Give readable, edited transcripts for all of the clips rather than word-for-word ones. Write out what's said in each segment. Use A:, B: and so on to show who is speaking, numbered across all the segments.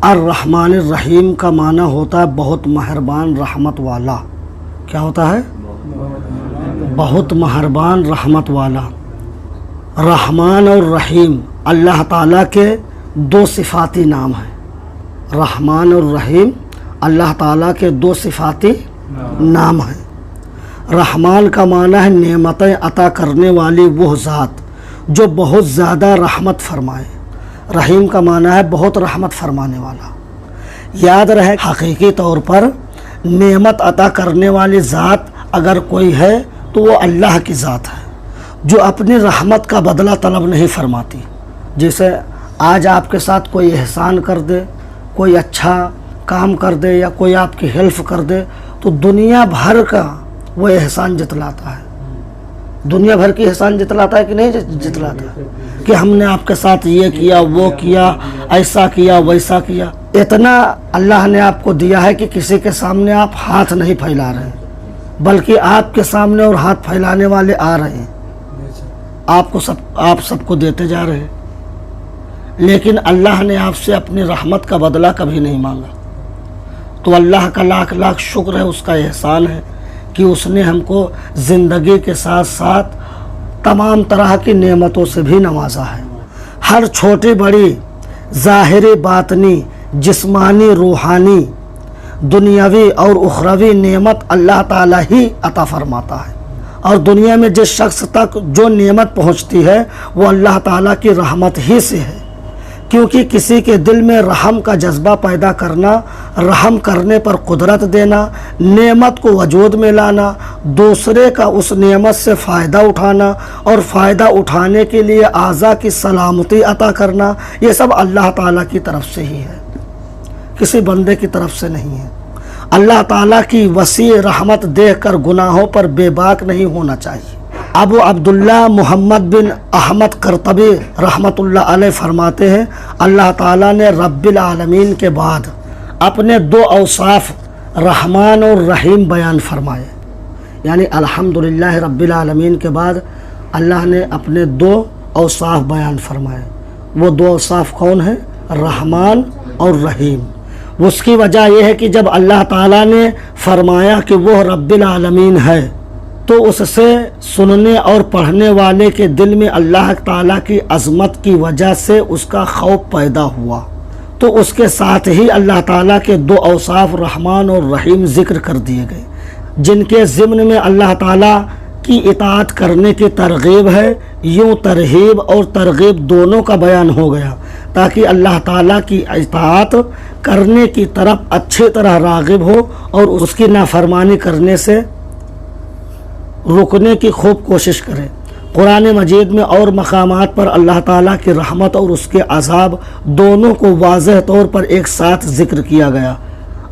A: الرحمن الرحیم کا معنی ہوتا ہے بہت مہربان رحمت والا۔ کیا ہوتا ہے؟ بہت مہربان رحمت والا۔ رحمان اور رحیم اللہ تعالیٰ کے دو صفاتی نام ہیں۔ رحمان اور رحیم اللہ تعالیٰ کے دو صفاتی نام ہیں۔ رحمان کا معنی ہے نعمتیں عطا کرنے والی وہ ذات جو بہت زیادہ رحمت فرمائے۔ رحیم کا معنی ہے بہت رحمت فرمانے والا۔ یاد رہے حقیقی طور پر نعمت عطا کرنے والی ذات اگر کوئی ہے تو وہ اللہ کی ذات ہے جو اپنی رحمت کا بدلہ طلب نہیں فرماتی۔ جیسے آج آپ کے ساتھ کوئی احسان کر دے، کوئی اچھا کام کر دے یا کوئی آپ کی ہیلپ کر دے تو دنیا بھر کا وہ احسان جتلاتا ہے۔ دنیا بھر کی احسان جتلاتا ہے کہ نہیں جتلاتا ہے کہ ہم نے آپ کے ساتھ یہ کیا، وہ کیا، ایسا کیا، ویسا کیا۔ اتنا اللہ نے آپ کو دیا ہے کہ کسی کے سامنے آپ ہاتھ نہیں پھیلا رہے ہیں، بلکہ آپ کے سامنے اور ہاتھ پھیلانے والے آ رہے ہیں، آپ سب کو دیتے جا رہے ہیں، لیکن اللہ نے آپ سے اپنی رحمت کا بدلہ کبھی نہیں مانگا۔ تو اللہ کا لاکھ لاکھ شکر ہے، اس کا احسان ہے کہ اس نے ہم کو زندگی کے ساتھ ساتھ تمام طرح کی نعمتوں سے بھی نوازا ہے۔ ہر چھوٹی بڑی ظاہری باطنی جسمانی روحانی دنیاوی اور اخروی نعمت اللہ تعالیٰ ہی عطا فرماتا ہے، اور دنیا میں جس شخص تک جو نعمت پہنچتی ہے وہ اللہ تعالیٰ کی رحمت ہی سے ہے، کیونکہ کسی کے دل میں رحم کا جذبہ پیدا کرنا، رحم کرنے پر قدرت دینا، نعمت کو وجود میں لانا، دوسرے کا اس نعمت سے فائدہ اٹھانا اور فائدہ اٹھانے کے لیے اعضاء کی سلامتی عطا کرنا، یہ سب اللہ تعالیٰ کی طرف سے ہی ہے، کسی بندے کی طرف سے نہیں ہے۔ اللہ تعالیٰ کی وسیع رحمت دیکھ کر گناہوں پر بے باک نہیں ہونا چاہیے۔ ابو عبداللہ محمد بن احمد قرطبی رحمۃ اللہ علیہ فرماتے ہیں اللہ تعالیٰ نے رب العالمین کے بعد اپنے دو اوصاف رحمان اور رحیم بیان فرمائے، یعنی الحمدللہ رب العالمین کے بعد اللہ نے اپنے دو اوصاف بیان فرمائے۔ وہ دو اوصاف کون ہیں؟ رحمان اور رحیم۔ اس کی وجہ یہ ہے کہ جب اللہ تعالیٰ نے فرمایا کہ وہ رب العالمین ہے تو اس سے سننے اور پڑھنے والے کے دل میں اللہ تعالیٰ کی عظمت کی وجہ سے اس کا خوف پیدا ہوا، تو اس کے ساتھ ہی اللہ تعالیٰ کے دو اوصاف رحمان اور رحیم ذکر کر دیے گئے، جن کے ضمن میں اللہ تعالیٰ کی اطاعت کرنے کی ترغیب ہے۔ یوں ترہیب اور ترغیب دونوں کا بیان ہو گیا تاکہ اللہ تعالیٰ کی اطاعت کرنے کی طرف اچھی طرح راغب ہو اور اس کی نافرمانی کرنے سے رکنے کی خوب کوشش کرے۔ قرآن مجید میں اور مقامات پر اللہ تعالیٰ کی رحمت اور اس کے عذاب دونوں کو واضح طور پر ایک ساتھ ذکر کیا گیا۔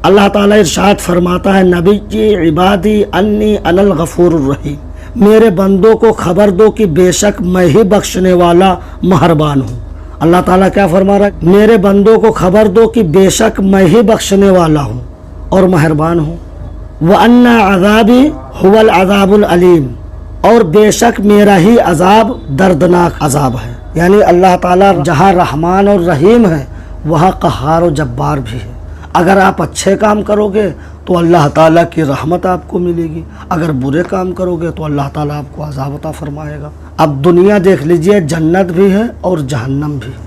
A: اللہ تعالیٰ ارشاد فرماتا ہے نبی عبادی انی انا الغفور الرحیم، میرے بندوں کو خبر دو کہ بے شک میں ہی بخشنے والا مہربان ہوں۔ اللہ تعالیٰ کیا فرما رہا ہے؟ میرے بندوں کو خبر دو کہ بے شک میں ہی بخشنے والا ہوں اور مہربان ہوں۔ وَأَنَّ عَذَابِي هُوَ الْعَذَابُ الْعَلِيمُ، اور بے شک میرا ہی عذاب دردناک عذاب ہے۔ یعنی اللہ تعالیٰ جہاں رحمان اور رحیم ہے وہاں قہار و جبار بھی ہے۔ اگر آپ اچھے کام کرو گے تو اللہ تعالیٰ کی رحمت آپ کو ملے گی، اگر برے کام کرو گے تو اللہ تعالیٰ آپ کو عذاب عطا فرمائے گا۔ اب دنیا دیکھ لیجئے، جنت بھی ہے اور جہنم بھی ہے۔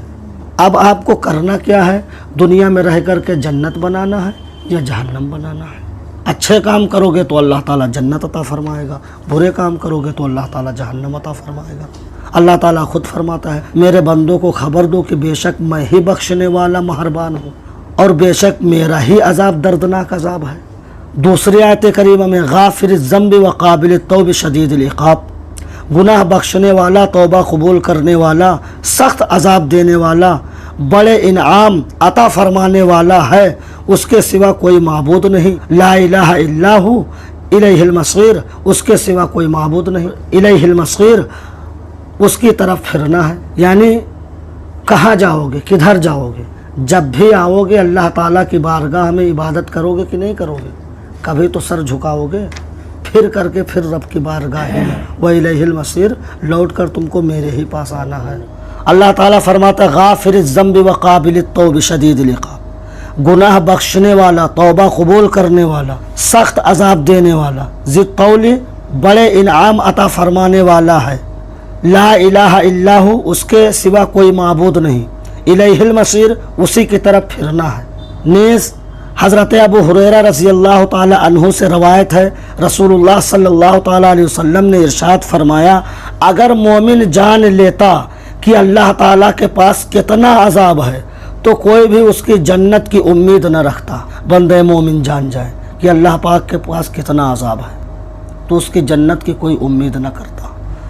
A: اب آپ کو کرنا کیا ہے؟ دنیا میں رہ کر کے جنت بنانا ہے یا جہنم بنانا ہے؟ اچھے کام کرو گے تو اللہ تعالیٰ جنت عطا فرمائے گا، برے کام کرو گے تو اللہ تعالیٰ جہنم عطا فرمائے گا۔ اللہ تعالیٰ خود فرماتا ہے میرے بندوں کو خبر دو کہ بے شک میں ہی بخشنے والا مہربان ہوں اور بے شک میرا ہی عذاب دردناک عذاب ہے۔ دوسری آیت کریمہ میں غافر الذنب وقابل التوب شدید العقاب، گناہ بخشنے والا، توبہ قبول کرنے والا، سخت عذاب دینے والا، بڑے انعام عطا فرمانے والا ہے، اس کے سوا کوئی معبود نہیں۔ لا الہ الا ہو الیہ المصیر، اس کے سوا کوئی معبود نہیں، الیہ المصیر، اس کی طرف پھرنا ہے۔ یعنی کہاں جاؤ گے، کدھر جاؤ گے؟ جب بھی آؤ گے اللہ تعالیٰ کی بارگاہ میں عبادت کرو گے کہ نہیں کرو گے؟ کبھی تو سر جھکاؤ گے، پھر کر کے پھر رب کی بارگاہ میں وَإِلَيْهِ الْمَصِيرُ، لوٹ کر تم کو میرے ہی پاس آنا ہے۔ اللہ تعالیٰ فرماتا ہے غافر الذنب وقابل التوب شدید العقاب، گناہ بخشنے والا، توبہ قبول کرنے والا، سخت عذاب دینے والا، ذی الطول بڑے انعام عطا فرمانے والا ہے، لا الہ الا ہو اس کے سوا کوئی معبود نہیں، الیہ المصیر اسی کی طرف پھرنا ہے۔ نیز حضرت ابو ہریرہ رضی اللہ تعالی عنہ سے روایت ہے، رسول اللہ صلی اللہ تعالی علیہ وسلم نے ارشاد فرمایا، اگر مومن جان لیتا کہ اللہ تعالیٰ کے پاس کتنا عذاب ہے تو کوئی بھی اس کی جنت کی امید نہ رکھتا۔ بندہ مومن جان جائے کہ اللہ پاک کے پاس کتنا عذاب ہے تو اس کی جنت کی کوئی امید نہ کرتا۔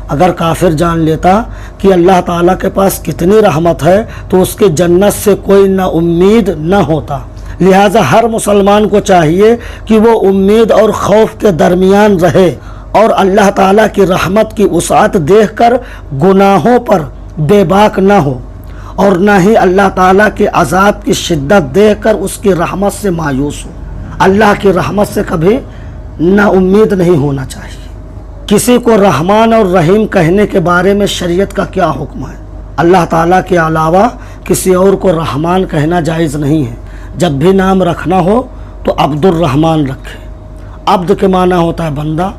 A: اگر کافر جان لیتا کہ اللہ تعالیٰ کے پاس کتنی رحمت ہے تو اس کی جنت سے کوئی نہ امید نہ ہوتا۔ لہٰذا ہر مسلمان کو چاہیے کہ وہ امید اور خوف کے درمیان رہے اور اللہ تعالیٰ کی رحمت کی وسعت دیکھ کر گناہوں پر بے باک نہ ہو، اور نہ ہی اللہ تعالیٰ کے عذاب کی شدت دیکھ کر اس کی رحمت سے مایوس ہو۔ اللہ کی رحمت سے کبھی نا امید نہیں ہونا چاہیے۔ کسی کو رحمان اور رحیم کہنے کے بارے میں شریعت کا کیا حکم ہے؟ اللہ تعالیٰ کے علاوہ کسی اور کو رحمان کہنا جائز نہیں ہے۔ جب بھی نام رکھنا ہو تو عبد الرحمن رکھے۔ عبد کے معنی ہوتا ہے بندہ،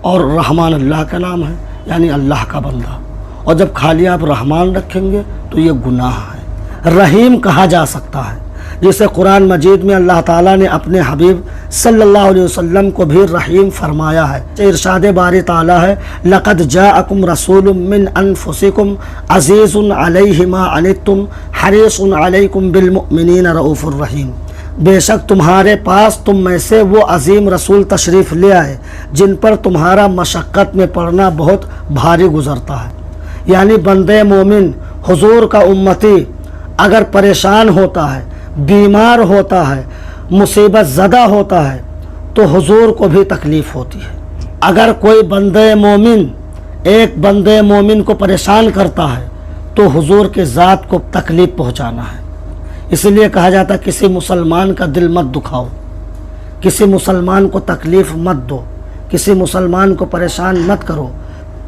A: اور رحمان اللہ کا نام ہے یعنی اللہ کا بندہ، اور جب خالی آپ رحمان رکھیں گے تو یہ گناہ ہے۔ رحیم کہا جا سکتا ہے، جسے قرآن مجید میں اللہ تعالیٰ نے اپنے حبیب صلی اللہ علیہ وسلم کو بھی رحیم فرمایا ہے۔ ارشاد باری تعالیٰ ہے، لقد جاءکم رسول من انفسکم عزیز علیہ ما عنتم حریص علیکم بالمؤمنین رؤوف الرحیم۔ بے شک تمہارے پاس تم میں سے وہ عظیم رسول تشریف لے آئے جن پر تمہارا مشقت میں پڑنا بہت بھاری گزرتا ہے۔ یعنی بندے مومن، حضور کا امتی اگر پریشان ہوتا ہے، بیمار ہوتا ہے، مصیبت زدہ ہوتا ہے تو حضور کو بھی تکلیف ہوتی ہے۔ اگر کوئی بندے مومن ایک بندے مومن کو پریشان کرتا ہے تو حضور کے ذات کو تکلیف پہنچانا ہے۔ اس لیے کہا جاتا ہے کسی مسلمان کا دل مت دکھاؤ، کسی مسلمان کو تکلیف مت دو، کسی مسلمان کو پریشان مت کرو،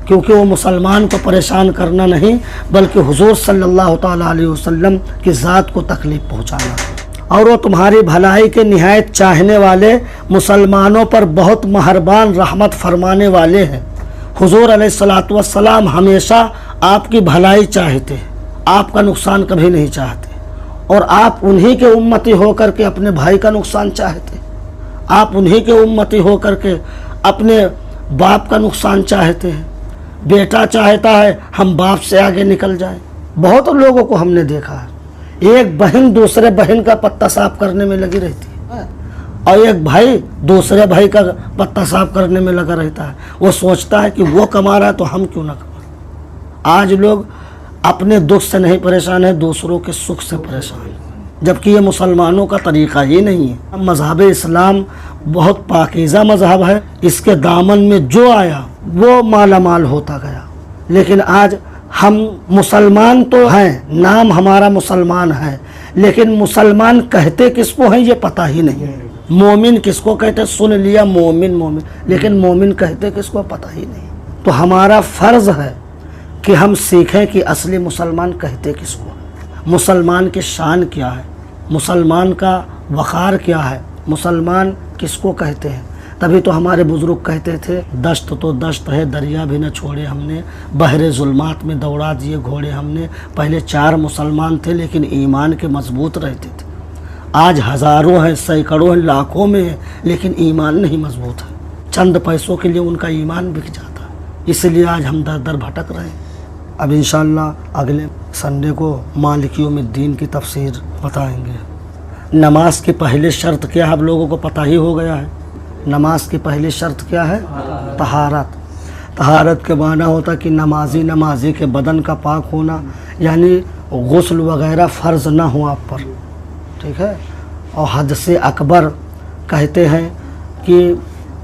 A: کیونکہ وہ مسلمان کو پریشان کرنا نہیں بلکہ حضور صلی اللہ تعالیٰ علیہ وسلم کی ذات کو تکلیف پہنچانا، اور وہ تمہاری بھلائی کے نہایت چاہنے والے، مسلمانوں پر بہت مہربان رحمت فرمانے والے ہیں۔ حضور علیہ الصلوۃ والسلام ہمیشہ آپ کی بھلائی چاہتے ہیں، آپ کا نقصان کبھی نہیں چاہتے، اور آپ انہی کے امتی ہو کر کے اپنے بھائی کا نقصان چاہتے، آپ انہی کے امتی ہو کر کے اپنے باپ کا نقصان چاہتے ہیں۔ بیٹا چاہتا ہے ہم باپ سے آگے نکل جائیں۔ بہت لوگوں کو ہم نے دیکھا ہے، ایک بہن دوسرے بہن کا پتہ صاف کرنے میں لگی رہتی ہے، اور ایک بھائی دوسرے بھائی کا پتہ صاف کرنے میں لگا رہتا ہے۔ وہ سوچتا ہے کہ وہ کما رہا ہے تو ہم کیوں نہ کمائیں۔ آج لوگ اپنے دکھ سے نہیں پریشان ہیں، دوسروں کے سکھ سے پریشان ہیں، جبکہ یہ مسلمانوں کا طریقہ ہی نہیں ہے۔ مذہب اسلام بہت پاکیزہ مذہب ہے، اس کے دامن میں جو آیا وہ مالا مال ہوتا گیا۔ لیکن آج ہم مسلمان تو ہیں، نام ہمارا مسلمان ہے، لیکن مسلمان کہتے کس کو ہیں یہ پتہ ہی نہیں۔ مومن کس کو کہتے، سن لیا مومن مومن، لیکن مومن کہتے کس کو پتہ ہی نہیں۔ تو ہمارا فرض ہے کہ ہم سیکھیں کہ اصلی مسلمان کہتے کس کو، مسلمان کی شان کیا ہے، مسلمان کا وقار کیا ہے، مسلمان کس کو کہتے ہیں۔ تبھی تو ہمارے بزرگ کہتے تھے، دشت تو دشت ہے دریا بھی نہ چھوڑے ہم نے، بحر ظلمات میں دوڑا دیے گھوڑے ہم نے۔ پہلے 4 مسلمان تھے لیکن ایمان کے مضبوط رہتے تھے، آج ہزاروں ہیں، سینکڑوں ہیں، لاکھوں میں ہیں، لیکن ایمان نہیں مضبوط ہے۔ چند پیسوں کے لیے ان کا ایمان بک جاتا ہے، اس لیے آج ہم در در بھٹک رہے ہیں۔ اب انشاءاللہ اگلے سنڈے کو مالک یوم الدین کی تفسیر بتائیں گے۔ نماز کی پہلی شرط کیا ہے آپ لوگوں کو پتہ ہی ہو گیا ہے۔ نماز کی پہلی شرط کیا ہے؟ طہارت۔ طہارت کے معنی ہوتا ہے کہ نمازی کے بدن کا پاک ہونا، یعنی غسل وغیرہ فرض نہ ہو آپ پر، ٹھیک ہے۔ اور حدث اکبر کہتے ہیں کہ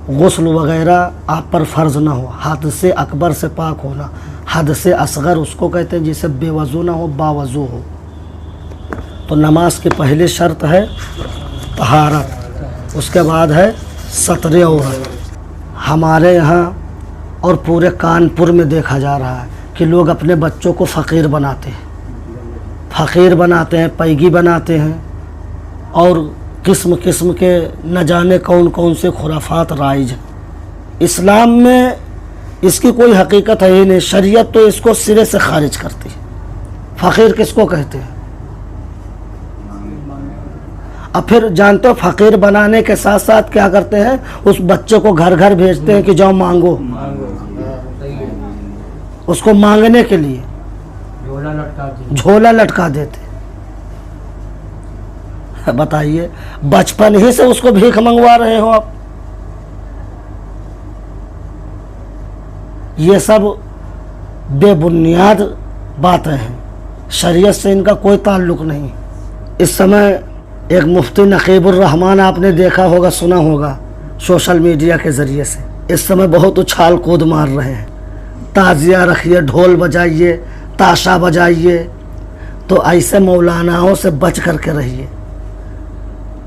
A: غسل وغیرہ آپ پر فرض نہ ہو، حدث اکبر سے پاک ہونا۔ حدث اصغر اس کو کہتے ہیں جسے بے وضو نہ ہو، باوضو ہو۔ تو نماز کی پہلی شرط ہے طہارت، اس کے بعد ہے ستر عورت۔ ہمارے یہاں اور پورے کانپور میں دیکھا جا رہا ہے کہ لوگ اپنے بچوں کو فقیر بناتے ہیں، پیگی بناتے ہیں، اور قسم قسم کے نہ جانے کون کون سے خرافات رائج ہیں۔ اسلام میں اس کی کوئی حقیقت ہے ہی نہیں، شریعت تو اس کو سرے سے خارج کرتی ہے۔ فقیر کس کو کہتے ہیں؟ اب پھر جانتے ہو فقیر بنانے کے ساتھ ساتھ کیا کرتے ہیں، اس بچے کو گھر گھر بھیجتے ہیں کہ جاؤ مانگو، اس کو مانگنے کے لیے جھولا لٹکا دیتے۔ بتائیے، بچپن ہی سے اس کو بھیک منگوا رہے ہو آپ۔ یہ سب بے بنیاد باتیں ہیں، شریعت سے ان کا کوئی تعلق نہیں۔ اس سمے ایک مفتی نقیب الرحمان آپ نے دیکھا ہوگا، سنا ہوگا سوشل میڈیا کے ذریعے سے، اس سمے بہت اچھال کود مار رہے ہیں، تعزیہ رکھیے، ڈھول بجائیے، تاشا بجائیے، تو ایسے مولاناؤں سے بچ کر کے رہیے۔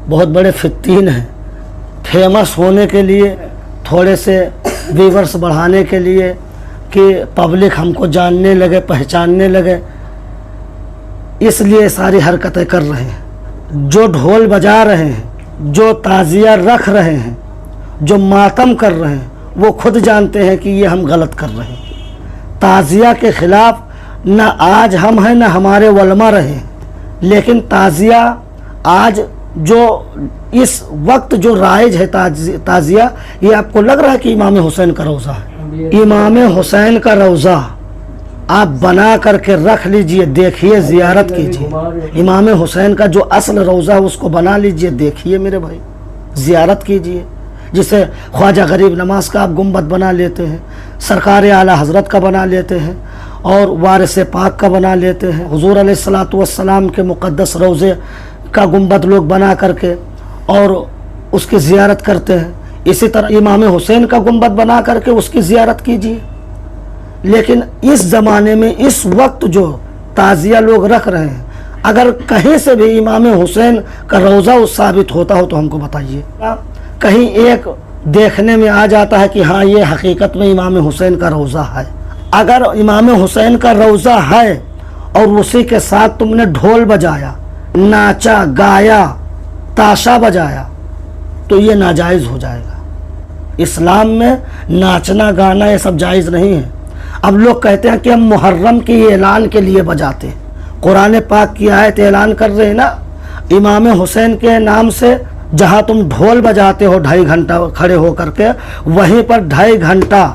A: بہت بڑے فتین ہیں، فیمس ہونے کے لیے، تھوڑے سے ویورز بڑھانے کے لیے کہ پبلک ہم کو جاننے لگے، پہچاننے لگے، اس لیے ساری حرکتیں کر رہے ہیں۔ جو ڈھول بجا رہے ہیں، جو تعزیہ رکھ رہے ہیں، جو ماتم کر رہے ہیں، وہ خود جانتے ہیں کہ یہ ہم غلط کر رہے ہیں۔ تعزیہ کے خلاف نہ آج ہم ہیں نہ ہمارے علماء رہے ہیں، لیکن تعزیہ آج جو اس وقت جو رائج ہے تعزیہ، یہ آپ کو لگ رہا ہے کہ امام حسین کا روضہ ہے؟ امام حسین کا روضہ آپ بنا کر کے رکھ لیجئے، دیکھیے، زیارت کیجئے۔ امام حسین کا جو اصل روضہ ہے اس کو بنا لیجئے، دیکھیے میرے بھائی، زیارت کیجئے۔ جسے خواجہ غریب نواز کا آپ گنبد بنا لیتے ہیں، سرکار اعلیٰ حضرت کا بنا لیتے ہیں، اور وارث پاک کا بنا لیتے ہیں، حضور علیہ الصلوۃ والسلام کے مقدس روضے کا گنبد لوگ بنا کر کے اور اس کی زیارت کرتے ہیں۔ اسی طرح امام حسین کا گنبد بنا کر کے اس کی زیارت کیجیے۔ لیکن اس زمانے میں اس وقت جو تعزیہ لوگ رکھ رہے ہیں، اگر کہیں سے بھی امام حسین کا روضہ ثابت ہوتا ہو تو ہم کو بتائیے۔ کہیں ایک دیکھنے میں آ جاتا ہے کہ ہاں یہ حقیقت میں امام حسین کا روضہ ہے۔ اگر امام حسین کا روضہ ہے اور اسی کے ساتھ تم نے ڈھول بجایا، ناچا، گایا، تاشا بجایا، تو یہ ناجائز ہو جائے گا۔ اسلام میں ناچنا گانا یہ سب جائز نہیں ہے۔ اب لوگ کہتے ہیں کہ ہم محرم کی اعلان کے لیے بجاتے ہیں، قرآن پاک کی آیت اعلان کر رہے ہیں نا، امام حسین کے نام سے جہاں تم ڈھول بجاتے ہو 2.5 گھنٹہ کھڑے ہو کر کے، وہیں پر 2.5 گھنٹہ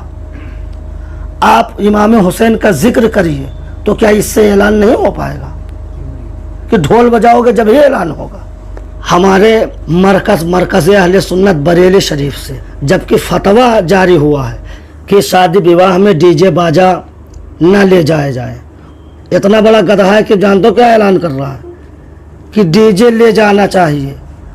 A: آپ امام حسین کا ذکر کریے، تو کیا اس سے اعلان نہیں ہو پائے گا؟ کہ ڈھول بجاؤ گے جب ہی اعلان ہوگا۔ ہمارے مرکز اہل سنت بریلی شریف سے جبکہ فتویٰ جاری ہوا ہے کہ شادی بیواہ میں ڈی جے باجا نہ لے جائے۔ اتنا بڑا گدھا ہے کہ جان تو کیا اعلان کر رہا ہے کہ ڈی جے لے جانا چاہیے۔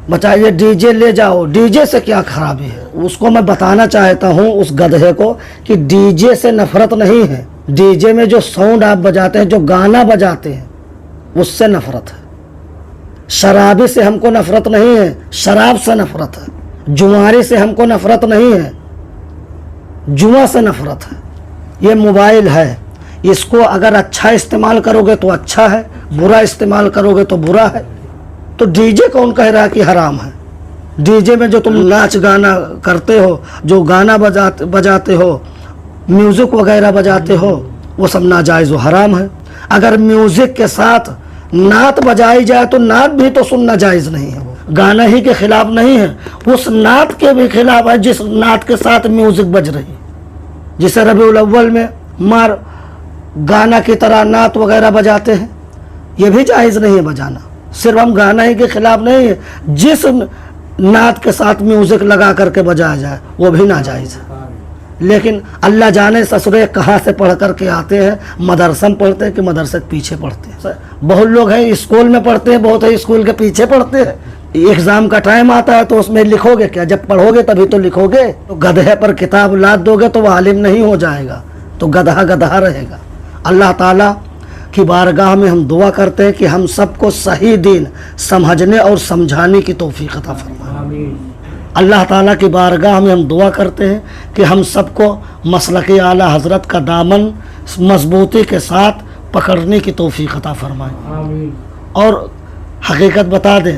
A: بتائیے، ڈی جے لے جاؤ، ڈی جے سے کیا خرابی ہے؟ اس کو میں بتانا چاہتا ہوں اس گدھے کو کہ ڈی جے سے نفرت نہیں ہے، ڈی جے میں جو ساؤنڈ آپ بجاتے ہیں، جو گانا بجاتے ہیں، اس سے نفرت ہے۔ شرابی سے ہم کو نفرت نہیں ہے، شراب سے نفرت ہے۔ جواری سے ہم کو نفرت نہیں ہے، جوا سے نفرت ہے۔ یہ موبائل ہے، اس کو اگر اچھا استعمال کرو گے تو اچھا ہے، برا استعمال کرو گے تو برا ہے۔ تو ڈی جے کون کہہ رہا ہے کہ حرام ہے؟ ڈی جے میں جو تم ناچ گانا کرتے ہو، جو گانا بجاتے ہو، میوزک وغیرہ بجاتے ہو، وہ سب ناجائز و حرام ہے۔ اگر میوزک کے ساتھ نعت بجائی جائے تو نعت بھی تو سننا جائز نہیں ہے، گانا ہی کے خلاف نہیں ہے، اس نعت کے بھی خلاف ہے جس نعت کے ساتھ میوزک بج رہی ہے۔ جسے ربیع الاول میں مار گانا کی طرح نعت وغیرہ بجاتے ہیں، یہ بھی جائز نہیں ہے بجانا۔ صرف ہم گانا ہی کے خلاف نہیں ہے، جس نعت کے ساتھ میوزک لگا کر کے بجایا جائے وہ بھی ناجائز ہے۔ لیکن اللہ جانے سسرے کہاں سے پڑھ کر کے آتے ہیں، مدرسہ میں پڑھتے ہیں کہ مدرسے کے پیچھے پڑھتے ہیں۔ بہت لوگ ہیں اسکول میں پڑھتے ہیں، بہت ہے اسکول کے پیچھے پڑھتے ہیں۔ ایگزام کا ٹائم آتا ہے تو اس میں لکھو گے کیا؟ جب پڑھو گے تبھی تو لکھو گے۔ تو گدھے پر کتاب لاد دو گے تو وہ عالم نہیں ہو جائے گا، تو گدھا گدھا رہے گا۔ اللہ تعالیٰ کی بارگاہ میں ہم دعا کرتے ہیں کہ ہم سب کو صحیح دین سمجھنے اور سمجھانے کی توفیق عطا فرمائے۔ اللہ تعالیٰ کی بارگاہ میں ہم دعا کرتے ہیں کہ ہم سب کو مسلک اعلیٰ حضرت کا دامن مضبوطی کے ساتھ پکڑنے کی توفیق عطا فرمائے۔ اور حقیقت بتا دیں،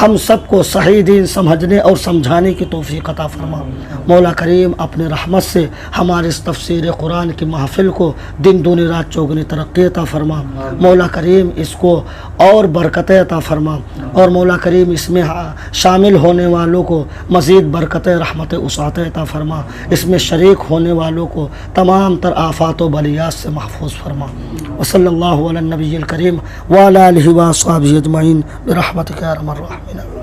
A: ہم سب کو صحیح دین سمجھنے اور سمجھانے کی توفیق عطا فرما۔ مولا کریم اپنے رحمت سے ہمارے اس تفسیر قرآن کی محفل کو دن دونی رات چوگنی ترقی عطا فرما۔ مولا کریم اس کو اور برکتیں عطا فرما، اور مولا کریم اس میں شامل ہونے والوں کو مزید برکتیں رحمت وسعت عطا فرما، اس میں شریک ہونے والوں کو تمام تر آفات و بلیات سے محفوظ فرما۔ وصلی اللہ علی النبی الکریم وعلی آلہ وصحبہ اجمعین برحمتک یا ارحم الراحمین۔